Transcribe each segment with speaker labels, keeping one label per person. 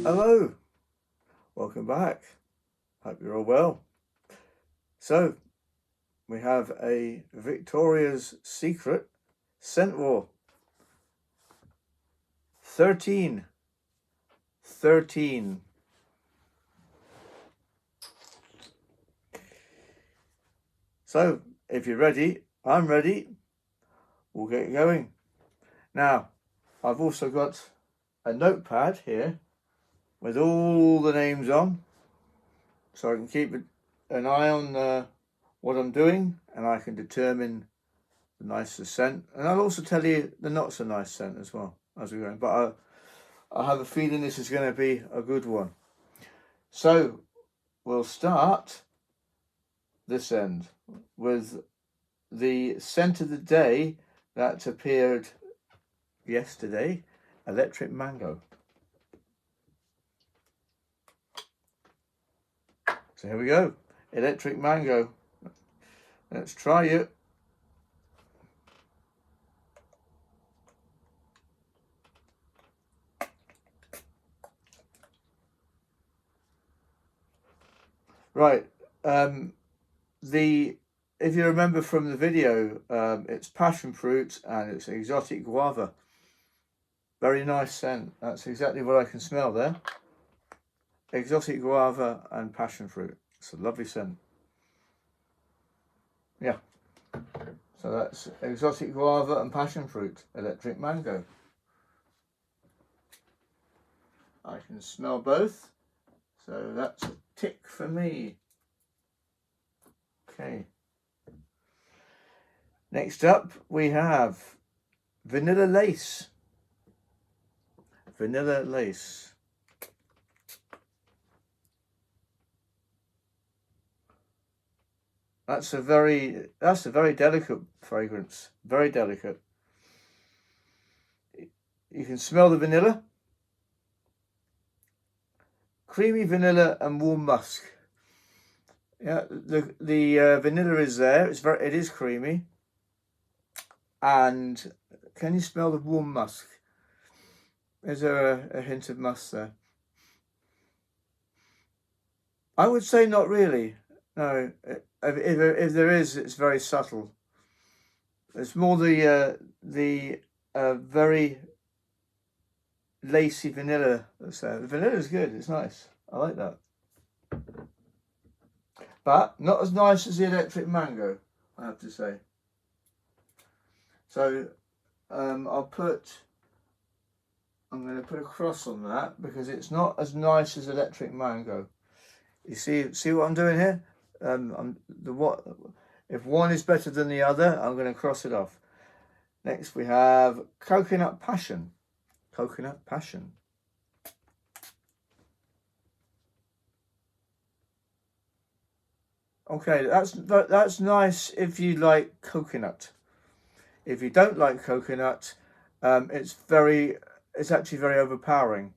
Speaker 1: Hello, welcome back. Hope you're all well. So, we have a Victoria's Secret scent war. 13. So, if you're ready, I'm ready. We'll get going. Now, I've also got a notepad here with all the names on, so I can keep an eye on what I'm doing, and I can determine the nicest scent, and I'll also tell you the not so nice scent as well as we go. But I have a feeling this is going to be a good one. So we'll start this end with the scent of the day that appeared yesterday, Electric Mango. So here we go, Electric Mango. Let's try it. Right, if you remember from the video, it's passion fruit and it's exotic guava. Very nice scent. That's exactly what I can smell there. Exotic guava and passion fruit. It's a lovely scent. Yeah. So that's exotic guava and passion fruit, Electric Mango. I can smell both. So that's a tick for me. Okay. Next up we have Vanilla Lace. Vanilla Lace. That's a very delicate fragrance. Very delicate. You can smell the vanilla. Creamy vanilla and warm musk. Yeah, the vanilla is there. It is creamy. And can you smell the warm musk? Is there a hint of musk there? I would say not really. No, if there is, it's very subtle. It's more the very lacy vanilla that's there. The vanilla is good. It's nice. I like that. But not as nice as the Electric Mango, I have to say. So I'm going to put a cross on that because it's not as nice as Electric Mango. You see what I'm doing here? If one is better than the other, I'm going to cross it off. Next we have Coconut Passion. Coconut Passion. Okay, that's nice if you like coconut. If you don't like coconut, it's actually very overpowering.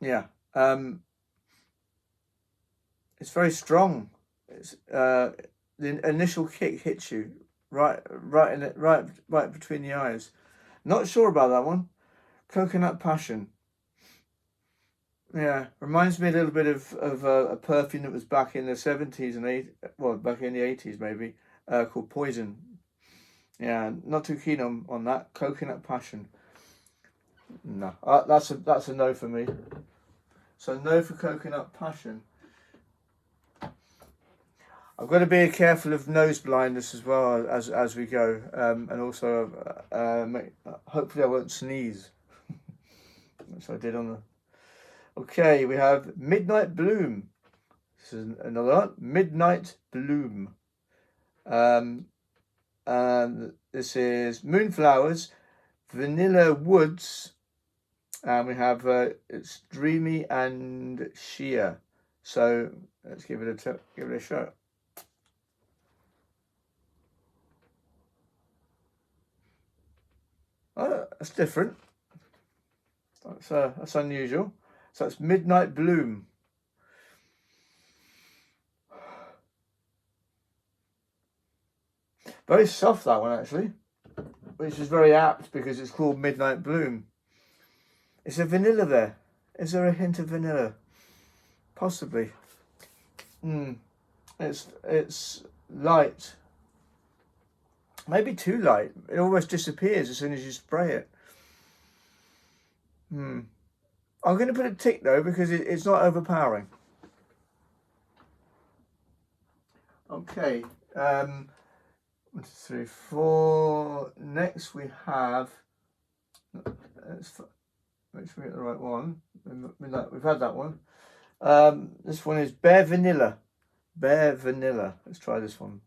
Speaker 1: Yeah, it's very strong. It's the initial kick hits you right between the eyes. Not sure about that one. Coconut Passion. Yeah, reminds me a little bit of a perfume that was back in the 70s and 80s, well, back in the 80s maybe, called Poison. Yeah, not too keen on that. Coconut Passion. No, that's a no for me. So no for Coconut Passion. I've got to be careful of nose blindness as well as we go, and also hopefully I won't sneeze, which I did on the. Okay, we have Midnight Bloom. This is another one. Midnight Bloom. And this is Moonflowers, Vanilla Woods, and we have it's Dreamy and Sheer. So let's give it a shot. Oh, that's different. That's unusual. So it's Midnight Bloom. Very soft, that one, actually. which is very apt because it's called Midnight Bloom. Is there vanilla there? Is there a hint of vanilla? Possibly. It's light. Maybe too light. It almost disappears as soon as you spray it. I'm going to put a tick though because it's not overpowering. Okay. 1, 2, 3, 4. Next we have. Let's make sure we get the right one. We've had that one. This one is Bare Vanilla. Bare Vanilla. Let's try this one.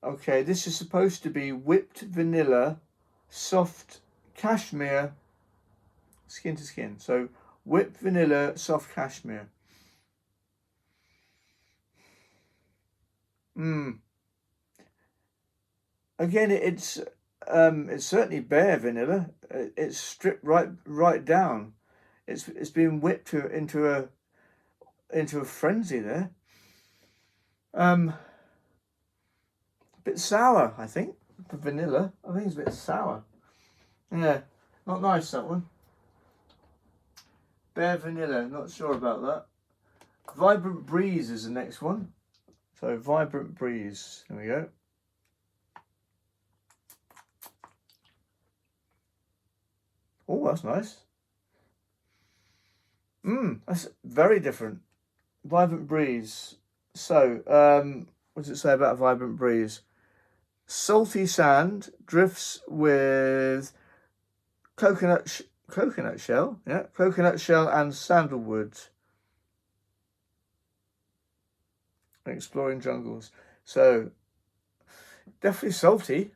Speaker 1: Okay, this is supposed to be whipped vanilla, soft cashmere, skin to skin. So whipped vanilla, soft cashmere. Again, it's certainly bare vanilla. It's stripped right down. It's been whipped into a frenzy there. A bit sour, I think. The vanilla, I think it's a bit sour. Yeah, not nice that one. Bare Vanilla, not sure about that. Vibrant Breeze is the next one. So Vibrant Breeze, there we go. Oh, that's nice. That's very different. Vibrant Breeze. So, what does it say about Vibrant Breeze? Salty sand drifts with coconut shell, yeah, coconut shell and sandalwood. Exploring jungles. So, definitely salty.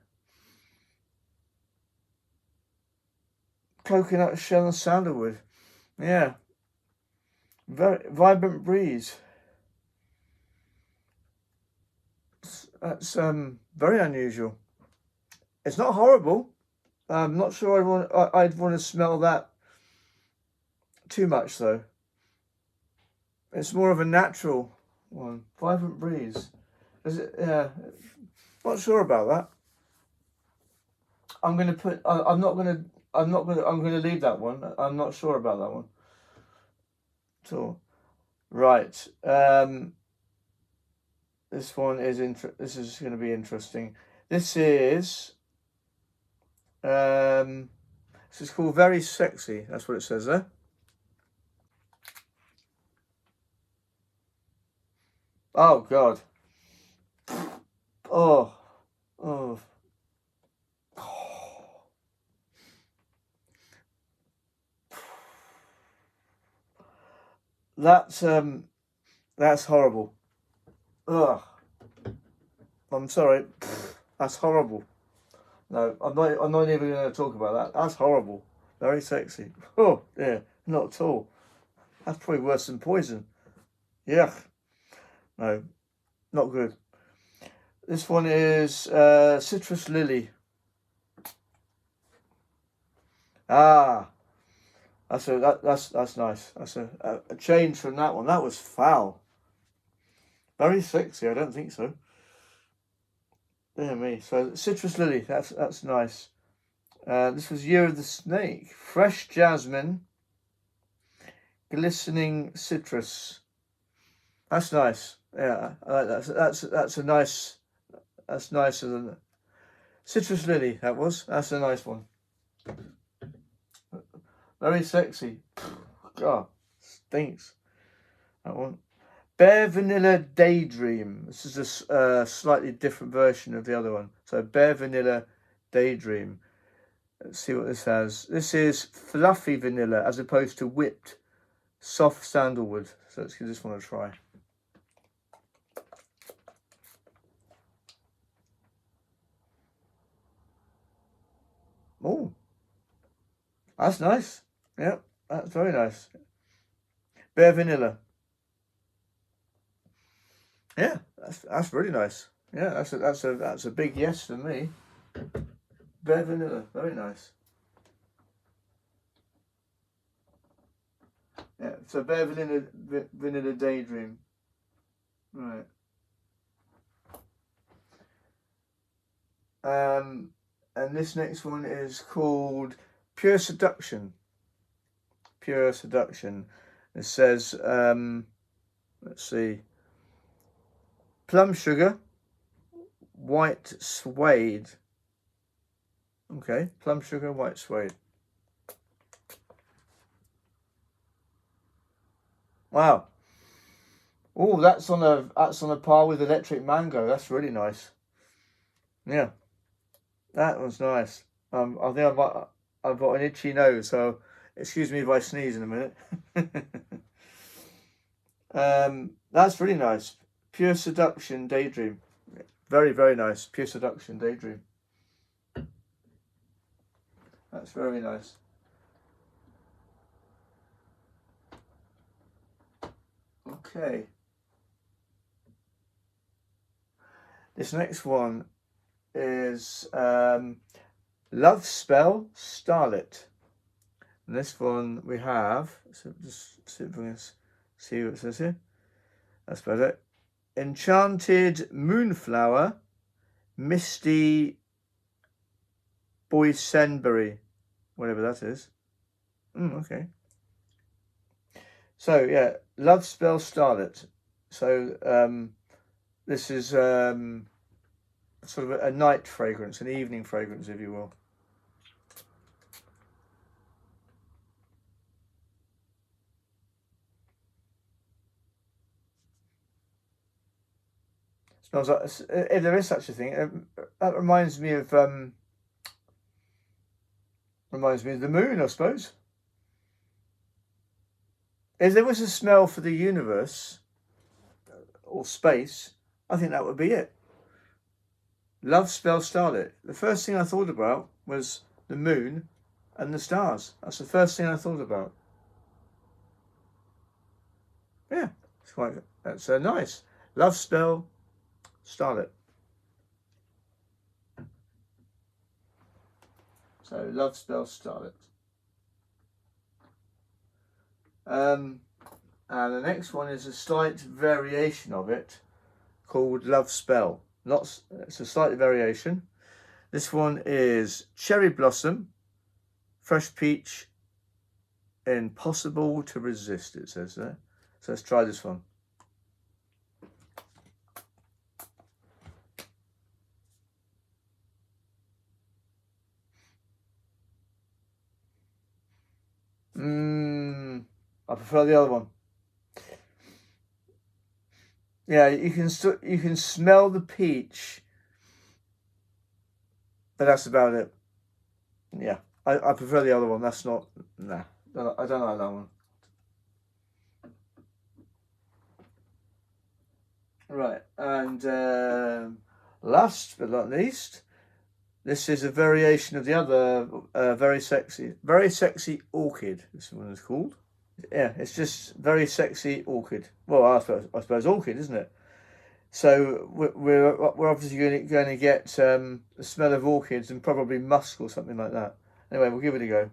Speaker 1: Coconut shell and sandalwood. Yeah. Very Vibrant Breeze. That's very unusual. It's not horrible. I'm not sure I'd want to smell that too much though. It's more of a natural one. Vibrant Breeze. Is it? Yeah. Not sure about that. I'm gonna leave that one. I'm not sure about that one. So, right. This one is this is going to be interesting. This is called Very Sexy. That's what it says there. Oh God. Oh. That's horrible. Ugh. I'm sorry. That's horrible. No, I'm not even going to talk about that. That's horrible. Very Sexy. Oh, yeah, not at all. That's probably worse than poison. Yuck. No, not good. This one is Citrus Lily. Ah, that's nice. That's a change from that one. That was foul. Very Sexy. I don't think so. Dear me. So Citrus Lily. That's nice. This was Year of the Snake. Fresh jasmine. Glistening citrus. That's nice. Yeah, I like that. That's a nice. That's nicer than Citrus Lily. That's a nice one. Very Sexy. God, stinks. That one. Bare Vanilla Daydream. This is a slightly different version of the other one. So Bare Vanilla Daydream. Let's see what this has. This is fluffy vanilla as opposed to whipped soft sandalwood. So let's give this one a try. Oh, that's nice. Yep, that's very nice. Bare Vanilla. Yeah, that's really nice. Yeah, that's a big yes for me. Bare Vanilla, very nice. Yeah, so Bare Vanilla Daydream. Right. And this next one is called Pure Seduction. Pure Seduction. It says, let's see, plum sugar, white suede. Okay, plum sugar, white suede. Wow. Oh, that's on a par with Electric Mango. That's really nice. Yeah, that one's nice. I think I've got an itchy nose, so excuse me if I sneeze in a minute. That's really nice. Pure Seduction Daydream. Very, very nice. Pure Seduction Daydream. That's very nice. Okay. This next one is Love Spell Starlet. And this one we have, so just see if we can see what it says here. That's better. Enchanted Moonflower, Misty Boysenberry, whatever that is. Okay. So yeah, Love Spell Starlet. So this is sort of a night fragrance, an evening fragrance, if you will. Smells like, if there is such a thing, that reminds me of the moon, I suppose. If there was a smell for the universe or space, I think that would be it. Love Spell Starlet. The first thing I thought about was the moon and the stars. That's the first thing I thought about. Yeah, that's nice. Love Spell Starlet. So Love Spell Starlet. And the next one is a slight variation of it called Love Spell. It's a slight variation. This one is Cherry Blossom, Fresh Peach, Impossible to Resist, it says there. So let's try this one. I prefer the other one. Yeah, you can smell the peach, but that's about it. Yeah, I prefer the other one. That's not, nah, I don't like that one. Right, and last but not least, this is a variation of the other very sexy orchid. This one is called. Yeah, it's just very sexy orchid. Well, I suppose orchid, isn't it? So we're obviously going to get the smell of orchids and probably musk or something like that. Anyway, we'll give it a go.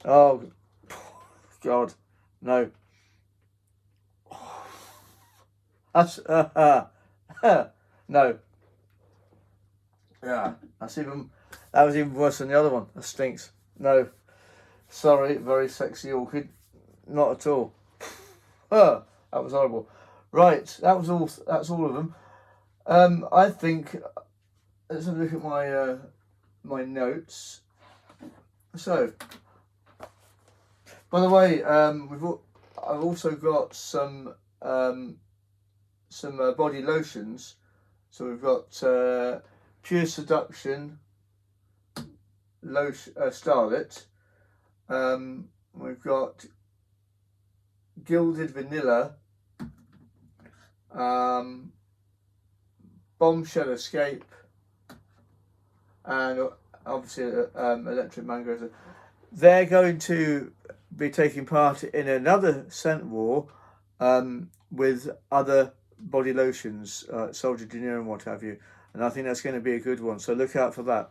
Speaker 1: Oh, God, no. That's no. Yeah, that was even worse than the other one. That stinks. No, sorry, very sexy orchid. Not at all. That was horrible. Right, that's all of them. I think let's have a look at my notes. So, by the way, I've also got some body lotions. So we've got Pure Seduction Starlet. We've got Gilded Vanilla. Bombshell Escape, and obviously Electric Mango. They're going to be taking part in another scent war with other body lotions, Soldier Denier and what have you. And I think that's going to be a good one. So look out for that.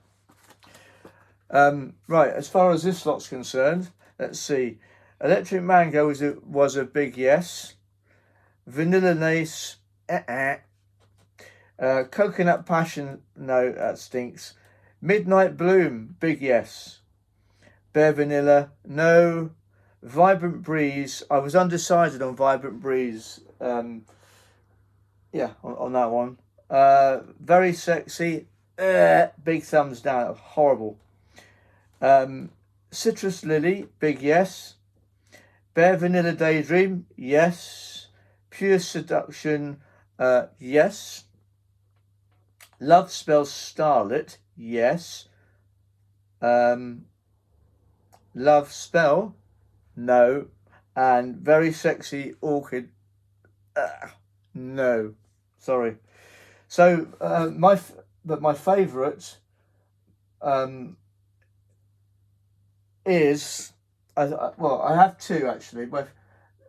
Speaker 1: Right, as far as this lot's concerned, let's see. Electric Mango was a big yes. Vanilla Lace, Coconut Passion, no, that stinks. Midnight Bloom, big yes. Bare Vanilla, no. Vibrant Breeze, I was undecided on Vibrant Breeze. Yeah, on that one. Very Sexy, big thumbs down, horrible. Citrus Lily, big yes. Bare Vanilla Daydream, yes. Pure Seduction, yes. Love Spells Starlit, yes. Love Spell, no. And Very Sexy Orchid, no. Sorry. So my favourite is well, I have two actually.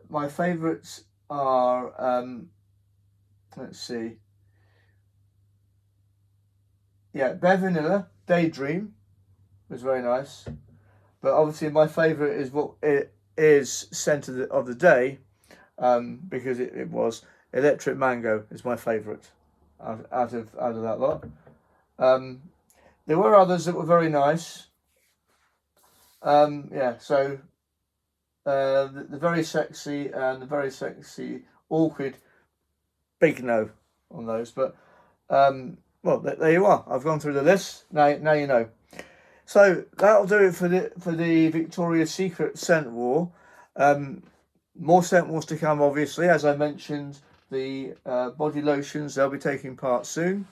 Speaker 1: My favourites are let's see. Yeah, Bare Vanilla Daydream was very nice, but obviously my favourite is what it is scent of the day, because it was Electric Mango is my favourite out of that lot. There were others that were very nice. Yeah, so the Very Sexy and the Very Sexy Orchid, big no on those. But well, there you are. I've gone through the list. Now you know. So that'll do it for the Victoria's Secret scent war. More scent wars to come, obviously. As I mentioned, the body lotions, they'll be taking part soon.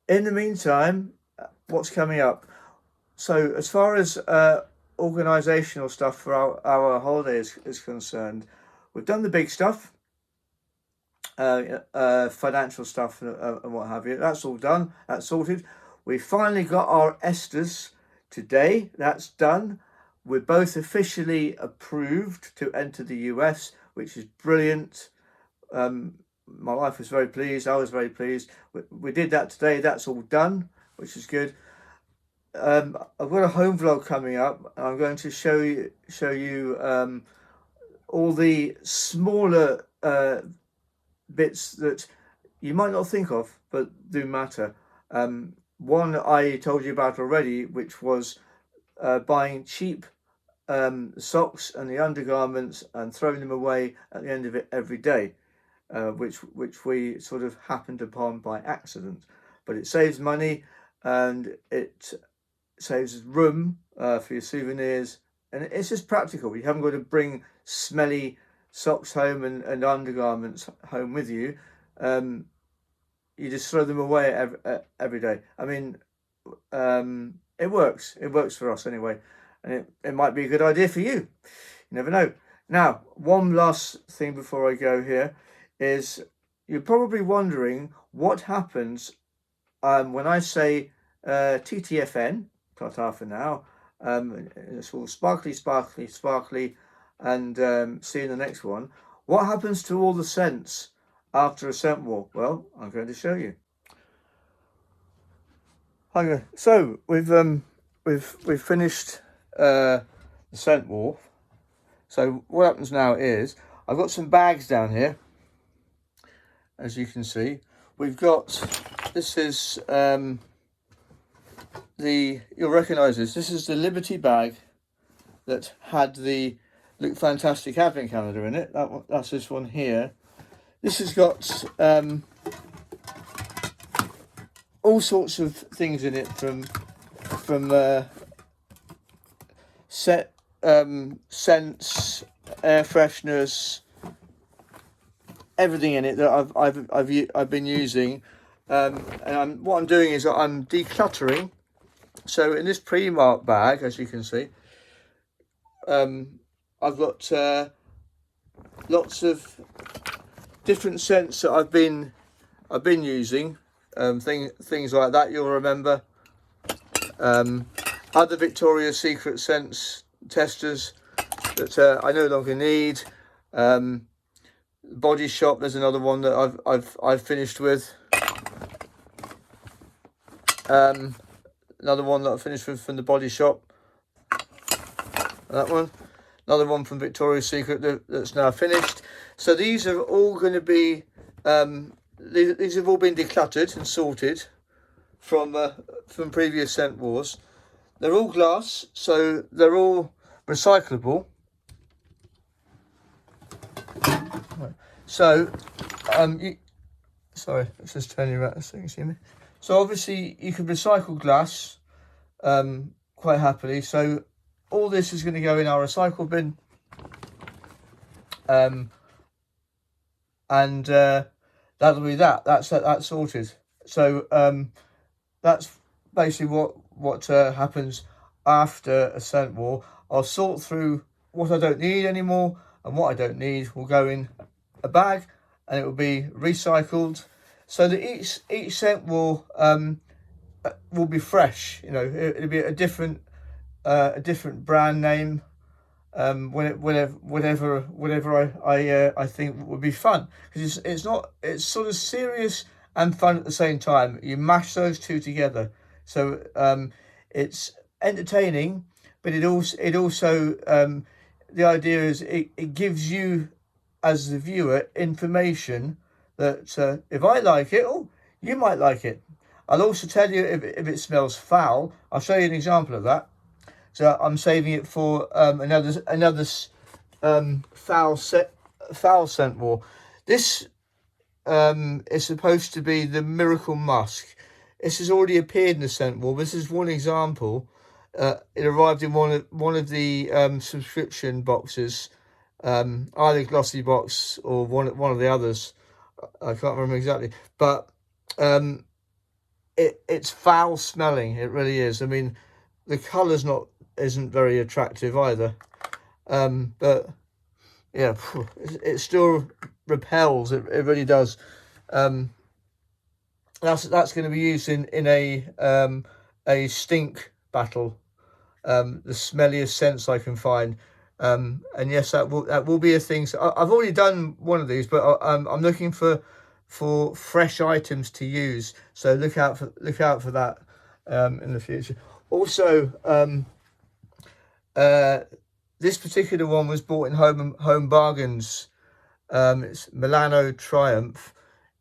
Speaker 1: In the meantime, what's coming up? So as far as organisational stuff for our holiday is concerned, we've done the big stuff, financial stuff and what have you. That's all done. That's sorted. We finally got our ESTAs today. That's done. We're both officially approved to enter the US, which is brilliant. My wife was very pleased. I was very pleased. We did that today. That's all done, which is good. I've got a home vlog coming up. I'm going to show you all the smaller bits that you might not think of, but do matter. One I told you about already, which was buying cheap socks and the undergarments and throwing them away at the end of it every day, which we sort of happened upon by accident. But it saves money and it saves room for your souvenirs, and it's just practical. You haven't got to bring smelly socks home and undergarments home with you. You just throw them away every day. I mean, it works. It works for us anyway, and it might be a good idea for you. You never know. Now, one last thing before I go here is you're probably wondering what happens when I say TTFN, ta-ta for now. It's all sparkly, sparkly, sparkly, and see you in the next one. What happens to all the scents after a scent war? Well, I'm going to show you. Okay, so we've finished the scent war. So what happens now is I've got some bags down here, as you can see. We've got, this is you'll recognise this. This is the Liberty bag that had the Look Fantastic advent calendar in it. That's this one here. This has got all sorts of things in it, from scents, air fresheners, everything in it that I've been using, and what I'm doing is I'm decluttering. So in this Primark bag, as you can see, I've got lots of different scents that I've been I've been using, things like that you'll remember. Other Victoria's Secret scents testers that I no longer need. Body Shop, there's another one that I've finished with. Another one that I finished with from the Body Shop. That one. Another one from Victoria's Secret that's now finished. So these are all going to be, these have all been decluttered and sorted from previous scent wars. They're all glass, so they're all recyclable. So, sorry, let's just turn you around so you can see me. So obviously you can recycle glass quite happily. So all this is going to go in our recycle bin. And that'll be that. That's sorted. So that's basically what happens after a scent war. I'll sort through what I don't need anymore, and what I don't need will go in a bag, and it will be recycled, so that each scent will be fresh. You know, it'll be a different brand name, whatever I think would be fun, because it's sort of serious and fun at the same time. You mash those two together, so it's entertaining, but it also the idea is it gives you as the viewer information that if I like it, oh, you might like it. I'll also tell you if it smells foul. I'll show you an example of that. So I'm saving it for another foul scent war. This is supposed to be the Miracle Musk. This has already appeared in the scent war. This is one example. It arrived in one of the subscription boxes, either Glossy Box or one of the others. I can't remember exactly, but it's foul smelling. It really is. I mean, the colour's isn't very attractive either, but yeah, it still repels. It really does. That's going to be used in a stink battle, the smelliest scents I can find. And yes, that will be a thing. So I've already done one of these, but I'm looking for fresh items to use. So look out for that in the future. Also, this particular one was bought in Home Bargains. It's Milano Triumph.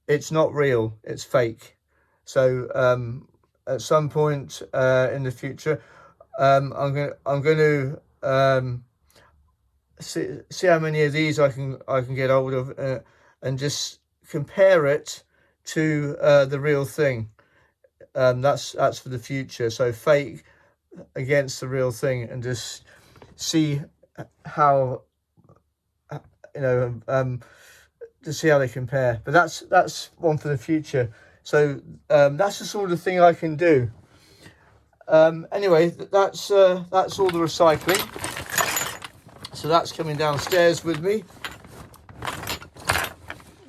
Speaker 1: It's not real. It's fake. So at some point in the future, I'm going to see how many of these I can get hold of, and just compare it to the real thing. That's for the future. So fake against the real thing, and just see how to see how they compare. But that's one for the future. So that's the sort of thing I can do. Anyway, that's all the recycling. So that's coming downstairs with me.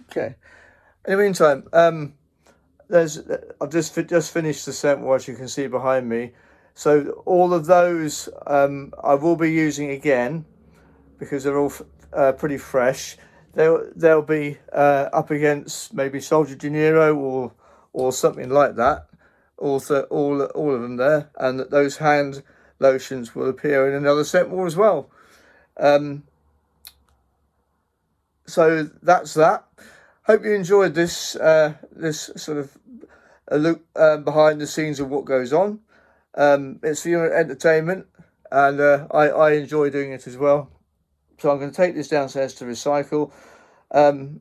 Speaker 1: Okay. In the meantime, I've just finished the scent war, as you can see behind me. So all of those I will be using again, because they're all pretty fresh. They'll be up against maybe Soldier De Niro or something like that. Also, all of them there, and those hand lotions will appear in another scent war as well. So that's that. Hope you enjoyed this sort of a look behind the scenes of what goes on. It's for your entertainment, and I enjoy doing it as well. So I'm going to take this downstairs to recycle.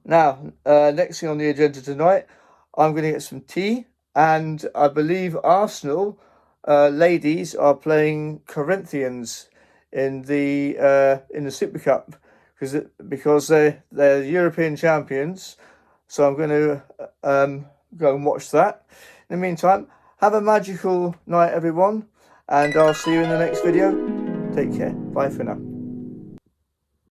Speaker 1: Now, next thing on the agenda tonight, I'm going to get some tea, and I believe Arsenal ladies are playing Corinthians in the Super Cup, because they're European champions. So I'm going to go and watch that. In the meantime, have a magical night, everyone, and I'll see you in the next video. Take care. Bye for now.